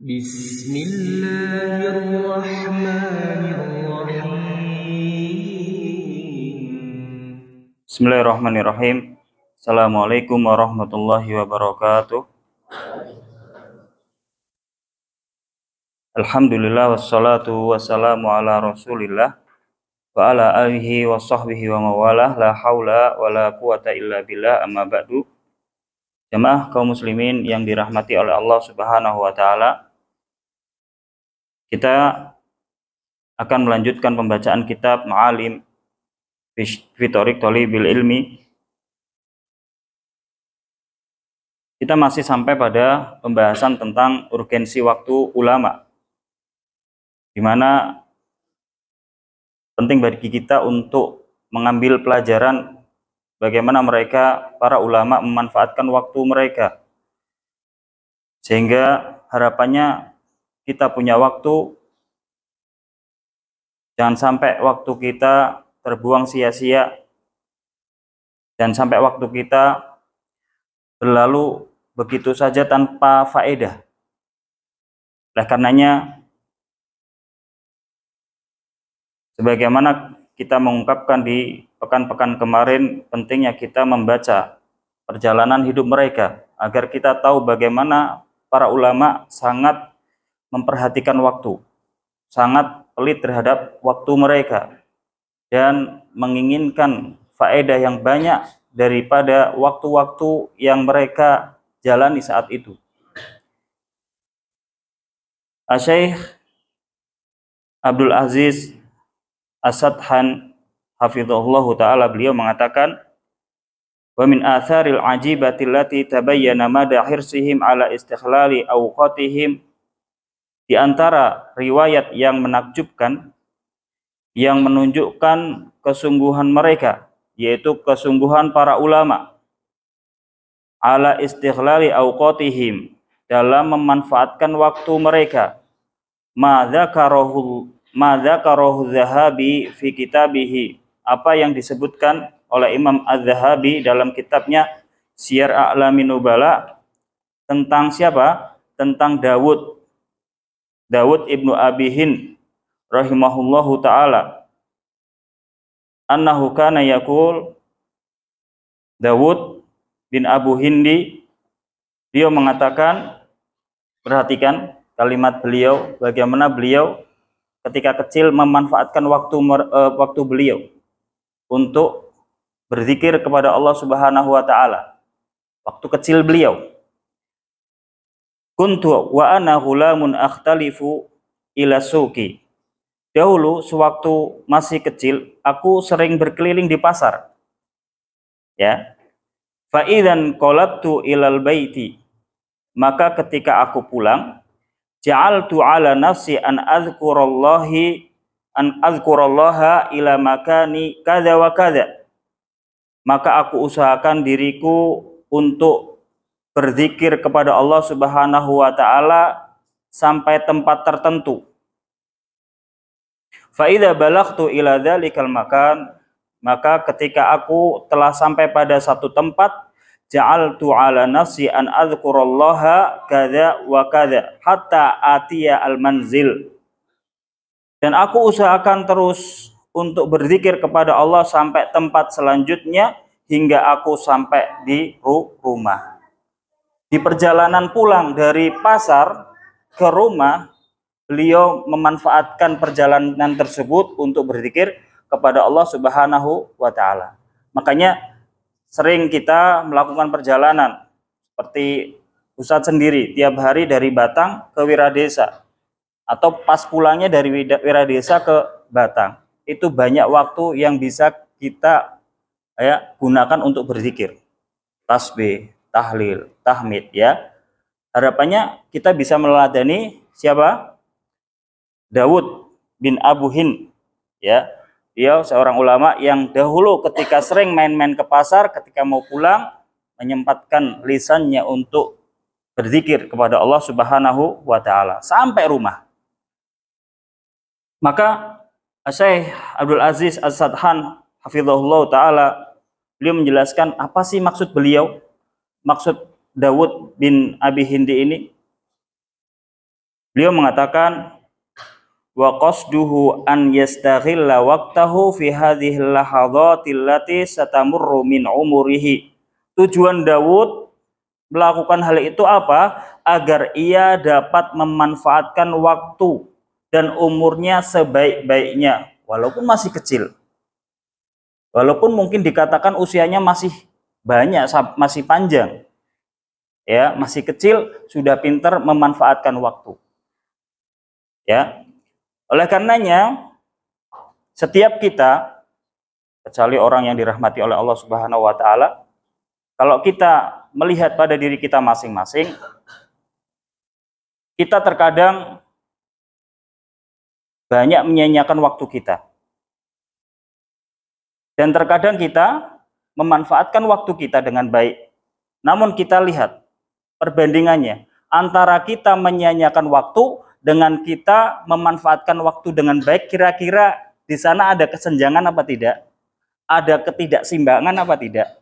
Bismillahirrahmanirrahim. Assalamualaikum warahmatullahi wabarakatuh. Alhamdulillah wassalatu wassalamu ala Rasulillah wa ala alihi wa sahbihi wa mawalah, la haula wa la quwata illa billah, amma ba'du. Jamaah kaum muslimin yang dirahmati oleh Allah Subhanahu wa taala. Kita akan melanjutkan pembacaan kitab Ma'alim fi Thariq Thalibil Ilmi. Kita masih sampai pada pembahasan tentang urgensi waktu ulama, di mana penting bagi kita untuk mengambil pelajaran bagaimana mereka, para ulama, memanfaatkan waktu mereka, sehingga harapannya kita punya waktu, jangan sampai waktu kita terbuang sia-sia, dan sampai waktu kita berlalu begitu saja tanpa faedah. Oleh karenanya, sebagaimana kita mengungkapkan di pekan-pekan kemarin, pentingnya kita membaca perjalanan hidup mereka, agar kita tahu bagaimana para ulama sangat memperhatikan waktu, sangat pelit terhadap waktu mereka, dan menginginkan faedah yang banyak daripada waktu-waktu yang mereka jalani saat itu. Asy-Syaikh Abdul Aziz As-Sadhan hafizahullahu ta'ala, beliau mengatakan, wa min atharil ajibati allati tabayyana mada hirsihim ala istikhlali awqatihim, di antara riwayat yang menakjubkan yang menunjukkan kesungguhan mereka, yaitu kesungguhan para ulama ala istighlali awqatihim, dalam memanfaatkan waktu mereka, ma dzakarahu Dzahabi fi kitabihi, apa yang disebutkan oleh Imam Az-Zahabi dalam kitabnya Syiar A'lamin Nubala, tentang siapa? Tentang Dawud ibnu Abi Hind rahimahullahu ta'ala, annahu kana yaqul, Dawud bin Abu Hindi, beliau mengatakan, perhatikan kalimat beliau, bagaimana beliau ketika kecil memanfaatkan waktu beliau untuk berzikir kepada Allah Subhanahu wa taala. Waktu kecil beliau, kuntu wa ana ghulamun akhtalifu ila suqi, dahulu sewaktu masih kecil aku sering berkeliling di pasar, ya. Fa idzan qalabtu ilal baiti, maka ketika aku pulang, ja'altu ala nafsi an azkurallaha ila makani kadza wa kadza, maka aku usahakan diriku untuk berzikir kepada Allah Subhanahu wa taala sampai tempat tertentu. Fa idza balaghtu ila dzalikal makan, maka ketika aku telah sampai pada satu tempat, ja'altu ala nafsi an azkurallaha kadza wa kadza hatta atiya al manzil, dan aku usahakan terus untuk berzikir kepada Allah sampai tempat selanjutnya, hingga aku sampai di rumah. Di perjalanan pulang dari pasar ke rumah, beliau memanfaatkan perjalanan tersebut untuk berzikir kepada Allah Subhanahu wa taala. Makanya sering kita melakukan perjalanan, seperti Ustadz sendiri tiap hari dari Batang ke Wiradesa, atau pas pulangnya dari Wiradesa ke Batang, itu banyak waktu yang bisa kita gunakan untuk berzikir, tasbih, tahlil, tahmid, ya. Harapannya kita bisa meneladani siapa? Dawud bin Abu Hind, ya. Dia seorang ulama yang dahulu ketika sering main-main ke pasar, ketika mau pulang menyempatkan lisannya untuk berzikir kepada Allah Subhanahu wa taala sampai rumah. Maka Asy-Syaikh Abdul Aziz As-Sadhan hafizahullah taala, beliau menjelaskan apa sih maksud beliau, maksud Dawud bin Abi Hindi ini. Beliau mengatakan wa qasduhu an yastaghilla waqtahu fi hadhihi lahadhatil lati satamurru min umurihi. Tujuan Daud melakukan hal itu apa? Agar ia dapat memanfaatkan waktu dan umurnya sebaik-baiknya walaupun masih kecil. Walaupun mungkin dikatakan usianya masih banyak, masih panjang. Ya, masih kecil sudah pintar memanfaatkan waktu. Ya. Oleh karenanya setiap kita, kecuali orang yang dirahmati oleh Allah Subhanahu wa taala, kalau kita melihat pada diri kita masing-masing, kita terkadang banyak menyia-nyiakan waktu kita. Dan terkadang kita memanfaatkan waktu kita dengan baik. Namun kita lihat perbandingannya antara kita menyia-nyiakan waktu dengan kita memanfaatkan waktu dengan baik, kira-kira di sana ada kesenjangan apa tidak? Ada ketidakseimbangan apa tidak?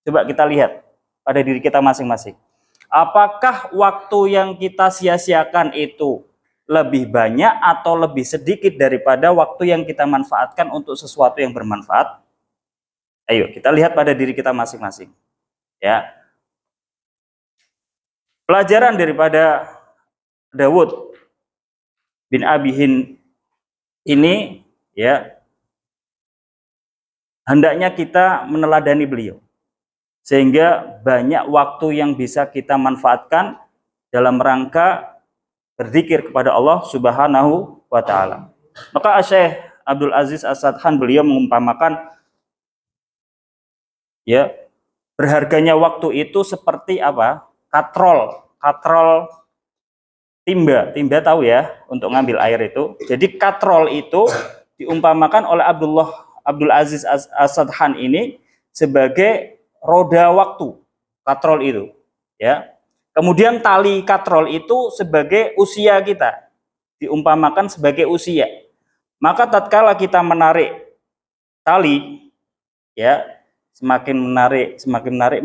Coba kita lihat pada diri kita masing-masing. Apakah waktu yang kita sia-siakan itu lebih banyak atau lebih sedikit daripada waktu yang kita manfaatkan untuk sesuatu yang bermanfaat? Ayo kita lihat pada diri kita masing-masing. Ya. Pelajaran daripada Daud bin Abi Hind ini, ya, hendaknya kita meneladani beliau sehingga banyak waktu yang bisa kita manfaatkan dalam rangka berzikir kepada Allah Subhanahu wa taala. Maka Syekh Abdul Aziz As-Sadhan beliau mengumpamakan, ya, berharganya waktu itu seperti apa? Katrol timba tahu ya, untuk ngambil air itu. Jadi katrol itu diumpamakan oleh Abdul Aziz As-Sadhan ini sebagai roda waktu. Katrol itu, ya. Kemudian tali katrol itu sebagai usia kita, diumpamakan sebagai usia. Maka tatkala kita menarik tali, ya, semakin menarik,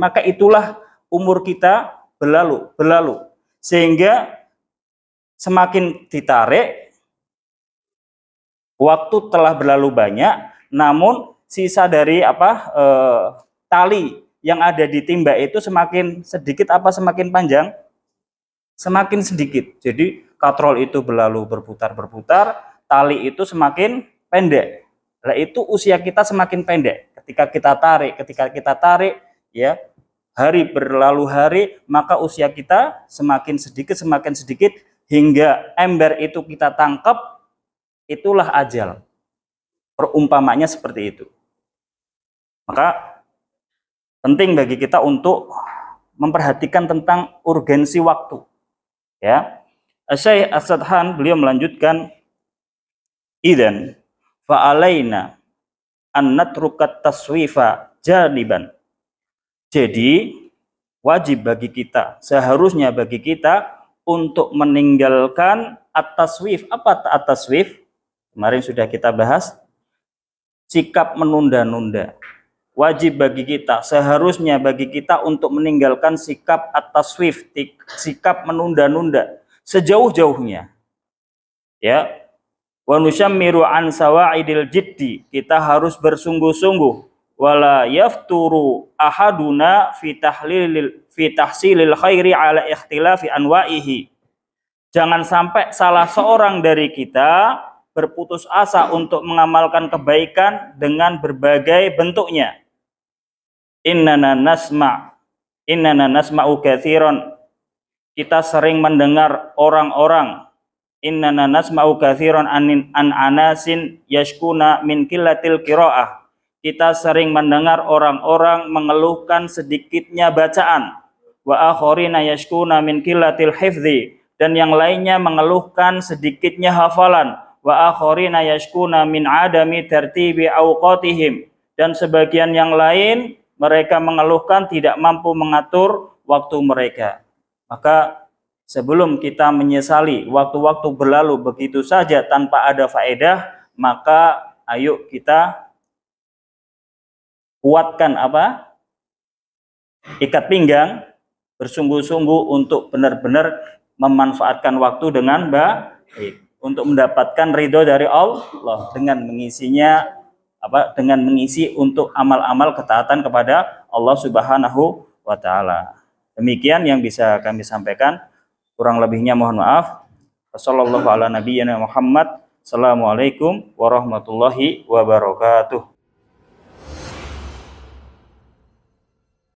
maka itulah umur kita berlalu. Sehingga semakin ditarik, waktu telah berlalu banyak, namun sisa dari tali yang ada di timba itu semakin sedikit apa semakin panjang? Semakin sedikit. Jadi katrol itu berlalu berputar, tali itu semakin pendek. Nah, itu usia kita semakin pendek. Ketika kita tarik, ya, hari berlalu hari, maka usia kita semakin sedikit hingga ember itu kita tangkap, itulah ajal. Perumpamanya seperti itu. Maka penting bagi kita untuk memperhatikan tentang urgensi waktu. Ya. Syekh As-Sadhan beliau melanjutkan, idzan fa'alaina an natrukat taswifa janiban. Jadi wajib bagi kita, seharusnya bagi kita untuk meninggalkan at-taswif. Apa at-taswif? Kemarin sudah kita bahas, sikap menunda-nunda. Wajib bagi kita, seharusnya bagi kita untuk meninggalkan sikap at-taswif, sikap menunda-nunda sejauh-jauhnya. Ya. Wa nusyammiru an sawa'idil jiddi, kita harus bersungguh-sungguh. Wala yafturu ahaduna fi tahsilil khairi ala ikhtilafi anwa'ihi. Jangan sampai salah seorang dari kita berputus asa untuk mengamalkan kebaikan dengan berbagai bentuknya. Innana nasma'u katsiran. Kita sering mendengar orang-orang, innana nasma'u katsiran an anasin yashkuna min qillatil qiraah. Kita sering mendengar orang-orang mengeluhkan sedikitnya bacaan. Wa akharina yashkuna min qillatil hifdzi, dan yang lainnya mengeluhkan sedikitnya hafalan. Wa akharina yashkuna min adami tartibi awqatihim, dan sebagian yang lain mereka mengeluhkan tidak mampu mengatur waktu mereka. Maka sebelum kita menyesali waktu-waktu berlalu begitu saja tanpa ada faedah, maka ayo kita kuatkan ikat pinggang, bersungguh-sungguh untuk benar-benar memanfaatkan waktu dengan baik untuk mendapatkan ridho dari Allah dengan mengisinya dengan mengisi untuk amal-amal ketaatan kepada Allah Subhanahu wa taala. Demikian yang bisa kami sampaikan. Kurang lebihnya mohon maaf. Wassallallahu ala nabiyyina Muhammad. Assalamualaikum warahmatullahi wabarakatuh.